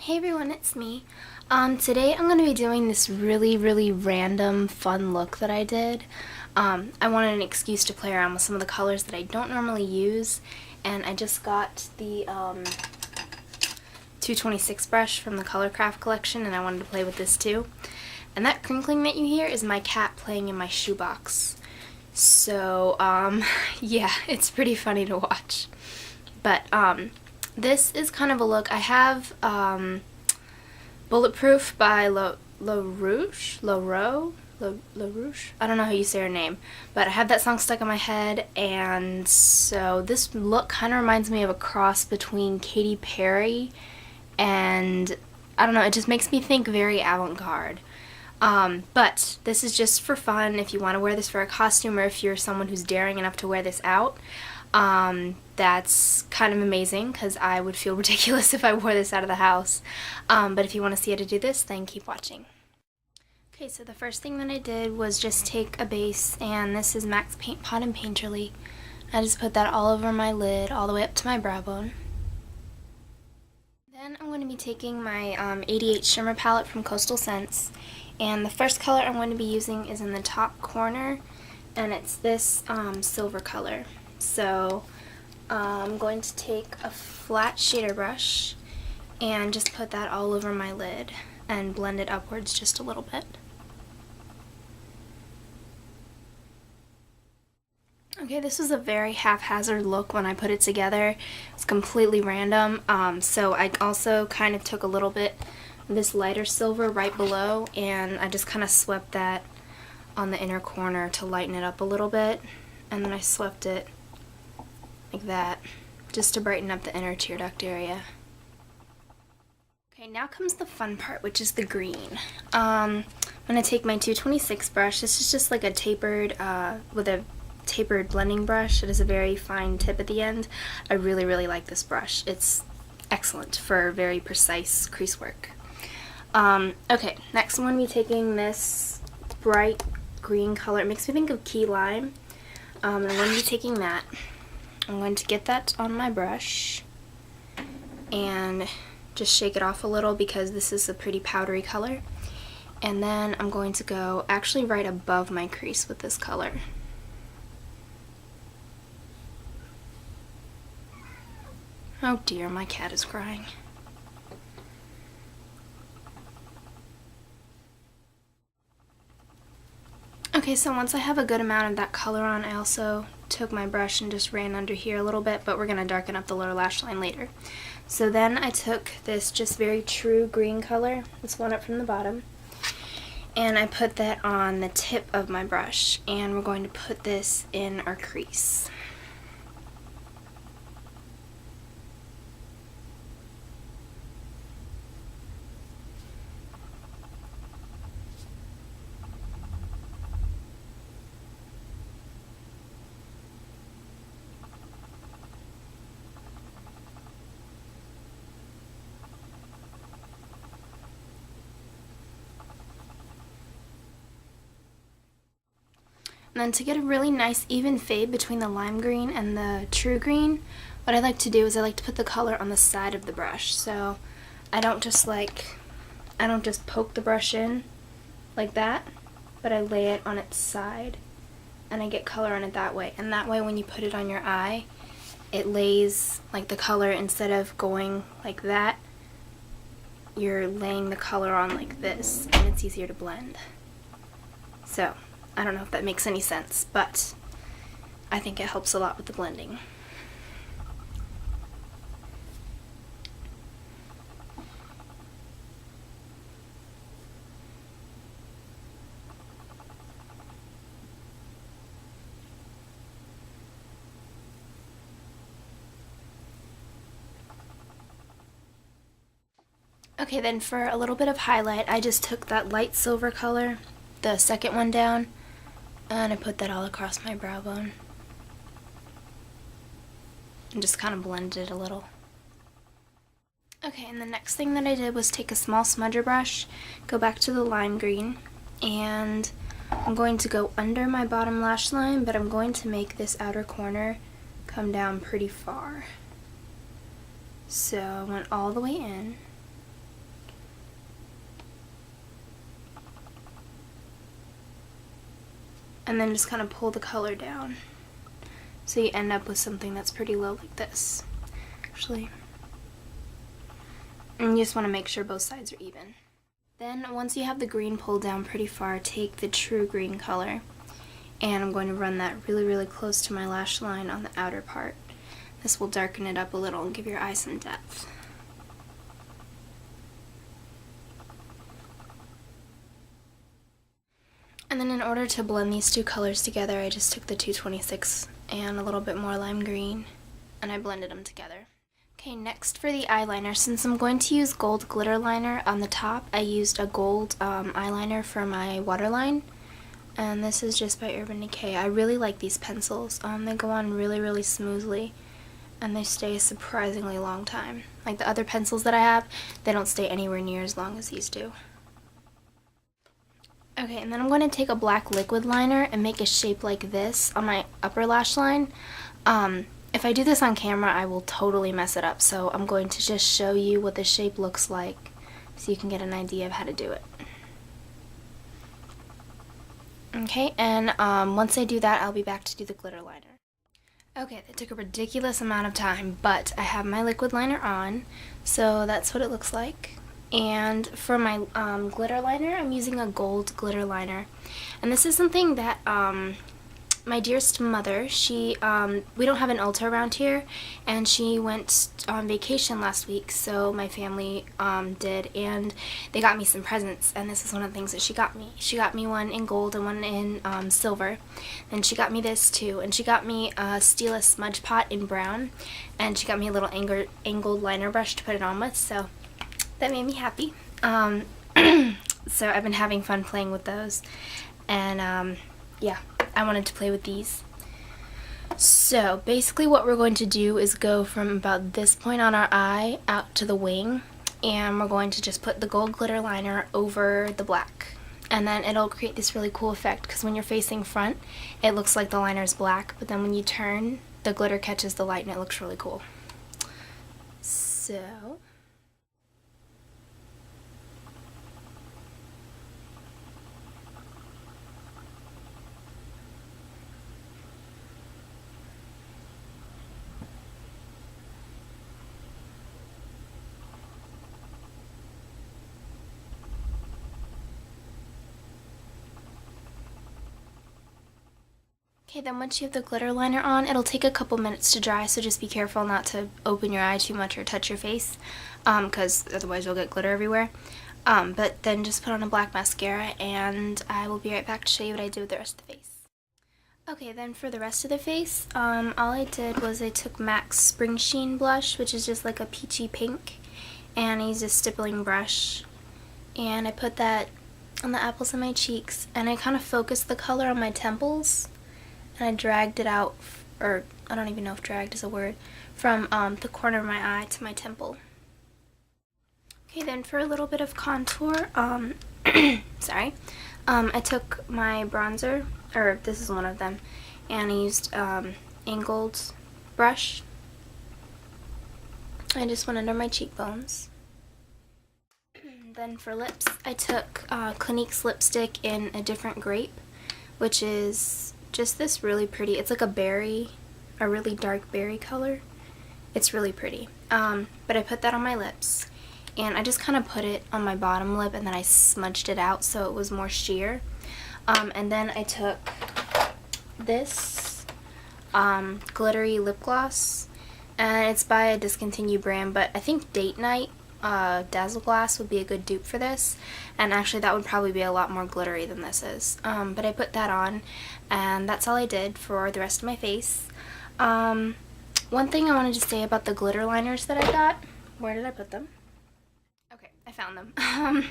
Hey everyone, it's me. Today I'm going to be doing this really random fun look that I did. I wanted an excuse to play around with some of the colors that I don't normally use, and I just got the 226 brush from the Colorcraft collection, and I wanted to play with this too. And that crinkling that you hear is my cat playing in my shoebox. So, yeah, it's pretty funny to watch. But, this is kind of a look. I have Bulletproof by La Rouge. I don't know how you say her name, but I have that song stuck in my head, and so this look kind of reminds me of a cross between Katy Perry and, I don't know, it just makes me think very Avant Garde. But this is just for fun if you want to wear this for a costume, or if you're someone who's daring enough to wear this out. That's kind of amazing because I would feel ridiculous if I wore this out of the house. But if you want to see how to do this, then keep watching. Okay, so the first thing that I did was just take a base, and this is MAC's Paint Pot and Painterly. I just put that all over my lid, all the way up to my brow bone. Then I'm going to be taking my 88 Shimmer palette from Coastal Scents, and the first color I'm going to be using is in the top corner, and it's this silver color. So I'm going to take a flat shader brush and just put that all over my lid and blend it upwards just a little bit. Okay, this was a very haphazard look when I put it together. It's completely random. So I also kind of took a little bit of this lighter silver right below, and I just kind of swept that on the inner corner to lighten it up a little bit, and then I swept it like that, just to brighten up the inner tear duct area. Okay, now comes the fun part, which is the green. I'm going to take my 226 brush. This is just like a tapered, with a tapered blending brush. It has a very fine tip at the end. I really like this brush. It's excellent for very precise crease work. Okay, next I'm going to be taking this bright green color. It makes me think of key lime. I'm going to be taking that. I'm going to get that on my brush and just shake it off a little because this is a pretty powdery color. And then I'm going to go actually right above my crease with this color. Oh dear, my cat is crying. Okay, so once I have a good amount of that color on, I also took my brush and just ran under here a little bit, but we're going to darken up the lower lash line later. So then I took this just very true green color, this one up from the bottom, and I put that on the tip of my brush, and we're going to put this in our crease. And then to get a really nice even fade between the lime green and the true green, what I like to do is I like to put the color on the side of the brush. So I don't just poke the brush in like that, but I lay it on its side and I get color on it that way. And that way when you put it on your eye, it lays like the color, instead of going like that, you're laying the color on like this, and it's easier to blend. So I don't know if that makes any sense, but I think it helps a lot with the blending. Okay, then for a little bit of highlight, I just took that light silver color, the second one down, and I put that all across my brow bone. And just kind of blended it a little. Okay, and the next thing that I did was take a small smudger brush, go back to the lime green, and I'm going to go under my bottom lash line, but I'm going to make this outer corner come down pretty far. So I went all the way in, and then just kind of pull the color down. So you end up with something that's pretty low like this, actually. And you just want to make sure both sides are even. Then once you have the green pulled down pretty far, take the true green color, and I'm going to run that really, really close to my lash line on the outer part. This will darken it up a little and give your eye some depth. And then in order to blend these two colors together, I just took the 226 and a little bit more lime green, and I blended them together. Okay, next for the eyeliner, since I'm going to use gold glitter liner on the top, I used a gold eyeliner for my waterline, and this is just by Urban Decay. I really like these pencils. They go on really, really smoothly, and they stay a surprisingly long time. Like the other pencils that I have, they don't stay anywhere near as long as these do. Okay, and then I'm going to take a black liquid liner and make a shape like this on my upper lash line. If I do this on camera, I will totally mess it up, so I'm going to just show you what the shape looks like so you can get an idea of how to do it. Okay, and once I do that, I'll be back to do the glitter liner. Okay, that took a ridiculous amount of time, but I have my liquid liner on, so that's what it looks like. And for my glitter liner, I'm using a gold glitter liner. And this is something that my dearest mother, we don't have an Ulta around here, and she went on vacation last week, so my family did, and they got me some presents, and this is one of the things that she got me. She got me one in gold and one in silver, and she got me this too, and she got me a Stila smudge pot in brown, and she got me a little angled liner brush to put it on with, so that made me happy. So I've been having fun playing with those, and yeah, I wanted to play with these. So basically what we're going to do is go from about this point on our eye out to the wing, and we're going to just put the gold glitter liner over the black, and then it'll create this really cool effect, because when you're facing front it looks like the liner is black, but then when you turn, the glitter catches the light and it looks really cool. So okay, then once you have the glitter liner on, it'll take a couple minutes to dry, so just be careful not to open your eye too much or touch your face, because otherwise you'll get glitter everywhere. But then just put on a black mascara, and I will be right back to show you what I did with the rest of the face. Okay, then for the rest of the face, all I did was I took MAC's Spring Sheen blush, which is just like a peachy pink, and I used a stippling brush, and I put that on the apples of my cheeks, and I kind of focused the color on my temples, and I dragged it out, or I don't even know if dragged is a word, from the corner of my eye to my temple. Okay, then for a little bit of contour, sorry, I took my bronzer, or this is one of them, and I used angled brush. I just went under my cheekbones. Then for lips, I took Clinique's lipstick in a different grape, which is just this really pretty, it's like a berry, a really dark berry color. It's really pretty. But I put that on my lips, and I just kind of put it on my bottom lip, and then I smudged it out so it was more sheer. And then I took this glittery lip gloss, and it's by a discontinued brand, but I think Date Night Dazzle Glass would be a good dupe for this, and actually that would probably be a lot more glittery than this is. But I put that on, and that's all I did for the rest of my face. One thing I wanted to say about the glitter liners that I got, where did I put them? Okay, I found them.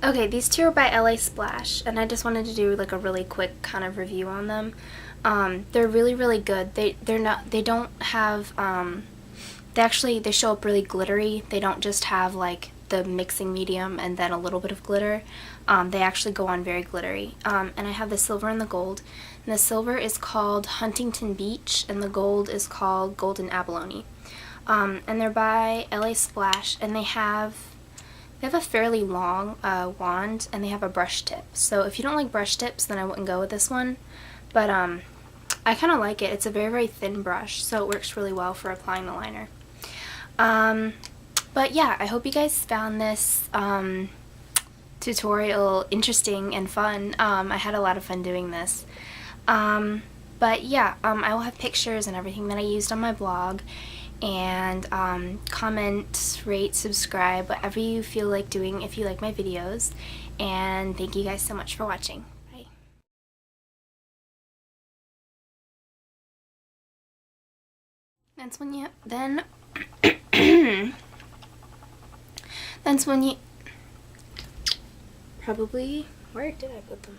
Okay, these two are by LA Splash, and I just wanted to do like a really quick kind of review on them. They're really, really good. They don't have, they show up really glittery. They don't just have like the mixing medium and then a little bit of glitter. They actually go on very glittery. And I have the silver and the gold. And the silver is called Huntington Beach, and the gold is called Golden Abalone. And they're by LA Splash, and they have They have a fairly long wand, and they have a brush tip. So if you don't like brush tips, then I wouldn't go with this one. But I kind of like it. It's a very, very thin brush, so it works really well for applying the liner. But yeah, I hope you guys found this tutorial interesting and fun. I had a lot of fun doing this. But yeah, I will have pictures and everything that I used on my blog. And comment, rate, subscribe, whatever you feel like doing if you like my videos. And thank you guys so much for watching. Bye. That's when you that's when you probably, where did I put them?